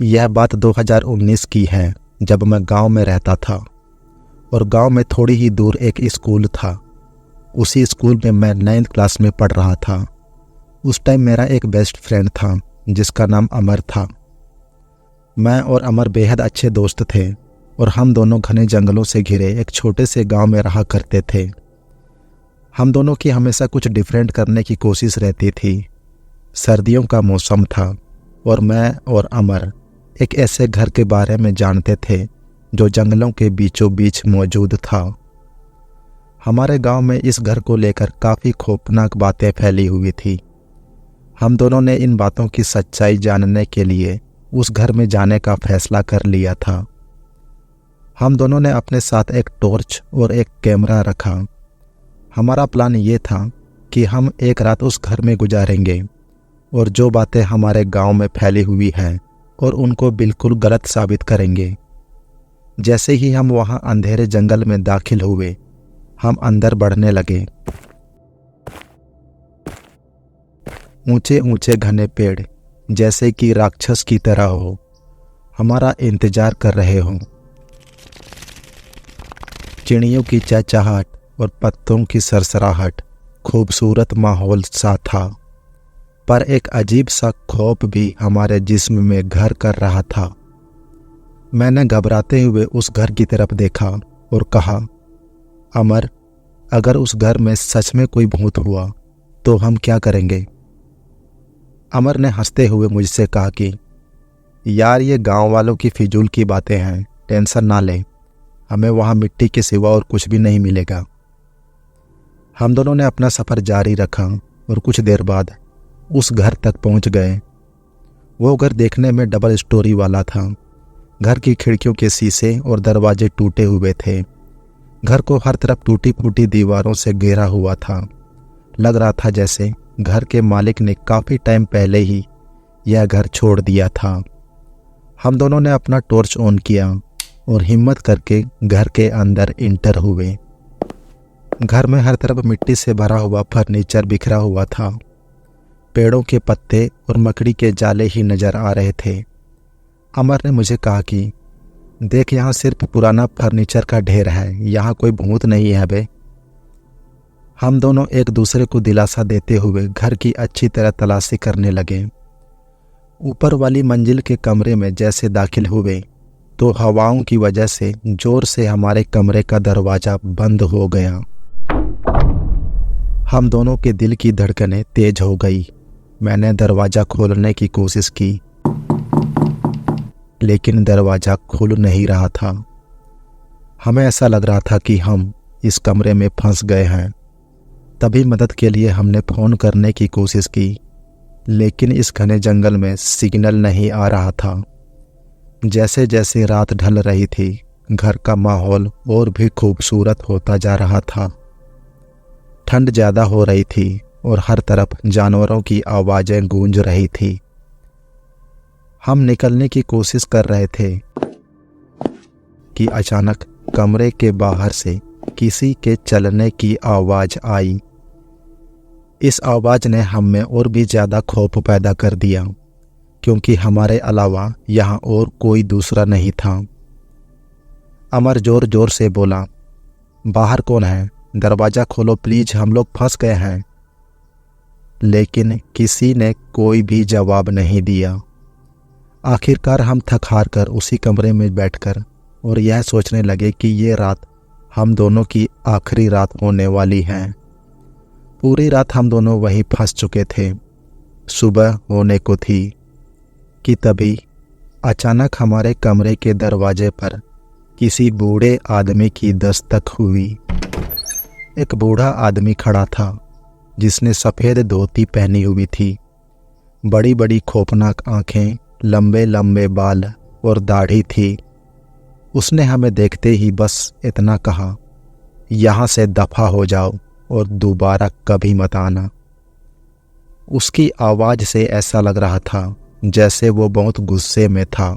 यह बात 2019 की है, जब मैं गांव में रहता था और गांव में थोड़ी ही दूर एक स्कूल था। उसी स्कूल में मैं 9th क्लास में पढ़ रहा था। उस टाइम मेरा एक बेस्ट फ्रेंड था जिसका नाम अमर था। मैं और अमर बेहद अच्छे दोस्त थे और हम दोनों घने जंगलों से घिरे एक छोटे से गांव में रहा करते थे। हम दोनों की हमेशा कुछ डिफरेंट करने की कोशिश रहती थी। सर्दियों का मौसम था और मैं और अमर एक ऐसे घर के बारे में जानते थे जो जंगलों के बीचों बीच मौजूद था। हमारे गांव में इस घर को लेकर काफ़ी खौफनाक बातें फैली हुई थी। हम दोनों ने इन बातों की सच्चाई जानने के लिए उस घर में जाने का फैसला कर लिया था। हम दोनों ने अपने साथ एक टॉर्च और एक कैमरा रखा। हमारा प्लान ये था कि हम एक रात उस घर में गुजारेंगे और जो बातें हमारे गांव में फैली हुई हैं और उनको बिल्कुल गलत साबित करेंगे। जैसे ही हम वहां अंधेरे जंगल में दाखिल हुए, हम अंदर बढ़ने लगे। ऊंचे ऊंचे घने पेड़ जैसे कि राक्षस की तरह हो, हमारा इंतजार कर रहे हों। चिड़ियों की चहचहाहट और पत्तों की सरसराहट, खूबसूरत माहौल सा था, पर एक अजीब सा खौफ भी हमारे जिस्म में घर कर रहा था। मैंने घबराते हुए उस घर की तरफ देखा और कहा, अमर, अगर उस घर में सच में कोई भूत हुआ तो हम क्या करेंगे? अमर ने हंसते हुए मुझसे कहा कि यार, ये गांव वालों की फिजूल की बातें हैं, टेंशन ना ले, हमें वहां मिट्टी के सिवा और कुछ भी नहीं मिलेगा। हम दोनों ने अपना सफ़र जारी रखा और कुछ देर बाद उस घर तक पहुंच गए। वो घर देखने में डबल स्टोरी वाला था। घर की खिड़कियों के शीशे और दरवाजे टूटे हुए थे। घर को हर तरफ टूटी फूटी दीवारों से घेरा हुआ था। लग रहा था जैसे घर के मालिक ने काफ़ी टाइम पहले ही यह घर छोड़ दिया था। हम दोनों ने अपना टॉर्च ऑन किया और हिम्मत करके घर के अंदर इंटर हुए। घर में हर तरफ मिट्टी से भरा हुआ फर्नीचर बिखरा हुआ था। पेड़ों के पत्ते और मकड़ी के जाले ही नजर आ रहे थे। अमर ने मुझे कहा कि देख, यहाँ सिर्फ पुराना फर्नीचर का ढेर है, यहाँ कोई भूत नहीं है बे। हम दोनों एक दूसरे को दिलासा देते हुए घर की अच्छी तरह तलाशी करने लगे। ऊपर वाली मंजिल के कमरे में जैसे दाखिल हुए तो हवाओं की वजह से जोर से हमारे कमरे का दरवाज़ा बंद हो गया। हम दोनों के दिल की धड़कनें तेज हो गई। मैंने दरवाज़ा खोलने की कोशिश की, लेकिन दरवाज़ा खुल नहीं रहा था। हमें ऐसा लग रहा था कि हम इस कमरे में फंस गए हैं। तभी मदद के लिए हमने फ़ोन करने की कोशिश की, लेकिन इस घने जंगल में सिग्नल नहीं आ रहा था। जैसे जैसे रात ढल रही थी, घर का माहौल और भी खूबसूरत होता जा रहा था। ठंड ज़्यादा हो रही थी और हर तरफ जानवरों की आवाज़ें गूंज रही थी। हम निकलने की कोशिश कर रहे थे कि अचानक कमरे के बाहर से किसी के चलने की आवाज़ आई। इस आवाज़ ने हम में और भी ज़्यादा खौफ पैदा कर दिया, क्योंकि हमारे अलावा यहाँ और कोई दूसरा नहीं था। अमर जोर जोर से बोला, बाहर कौन है? दरवाज़ा खोलो प्लीज़, हम लोग फंस गए हैं। लेकिन किसी ने कोई भी जवाब नहीं दिया। आखिरकार हम थक हार कर उसी कमरे में बैठकर और यह सोचने लगे कि ये रात हम दोनों की आखिरी रात होने वाली है। पूरी रात हम दोनों वहीं फंस चुके थे। सुबह होने को थी कि तभी अचानक हमारे कमरे के दरवाजे पर किसी बूढ़े आदमी की दस्तक हुई। एक बूढ़ा आदमी खड़ा था जिसने सफ़ेद धोती पहनी हुई थी, बड़ी बड़ी खौफनाक आंखें, लंबे लंबे बाल और दाढ़ी थी। उसने हमें देखते ही बस इतना कहा, यहाँ से दफ़ा हो जाओ और दोबारा कभी मत आना। उसकी आवाज़ से ऐसा लग रहा था जैसे वो बहुत गुस्से में था।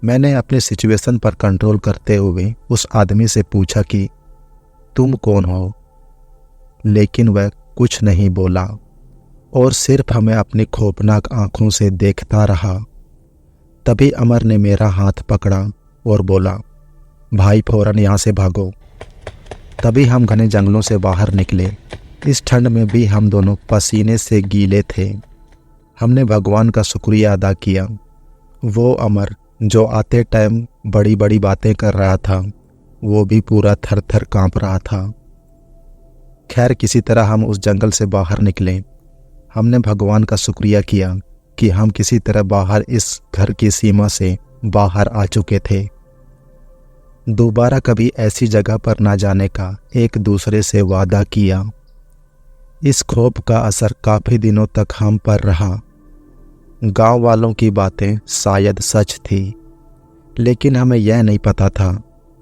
मैंने अपनी सिचुएशन पर कंट्रोल करते हुए उस आदमी से पूछा कि तुम कौन हो? लेकिन वह कुछ नहीं बोला और सिर्फ हमें अपनी खौफनाक आंखों से देखता रहा। तभी अमर ने मेरा हाथ पकड़ा और बोला, भाई फौरन यहाँ से भागो। तभी हम घने जंगलों से बाहर निकले। इस ठंड में भी हम दोनों पसीने से गीले थे। हमने भगवान का शुक्रिया अदा किया। वो अमर जो आते टाइम बड़ी बड़ी बातें कर रहा था, वो भी पूरा थर थर कांप रहा था। खैर किसी तरह हम उस जंगल से बाहर निकले। हमने भगवान का शुक्रिया किया कि हम किसी तरह बाहर इस घर की सीमा से बाहर आ चुके थे। दोबारा कभी ऐसी जगह पर ना जाने का एक दूसरे से वादा किया। इस खौफ का असर काफ़ी दिनों तक हम पर रहा। गांव वालों की बातें शायद सच थी, लेकिन हमें यह नहीं पता था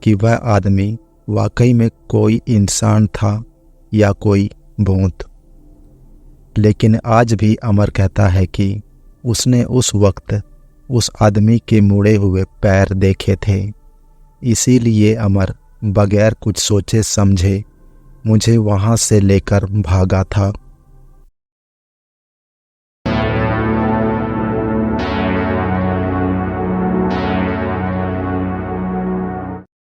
कि वह आदमी वाकई में कोई इंसान था या कोई भूत। लेकिन आज भी अमर कहता है कि उसने उस वक्त उस आदमी के मुड़े हुए पैर देखे थे। इसीलिए अमर बगैर कुछ सोचे समझे मुझे वहाँ से लेकर भागा था।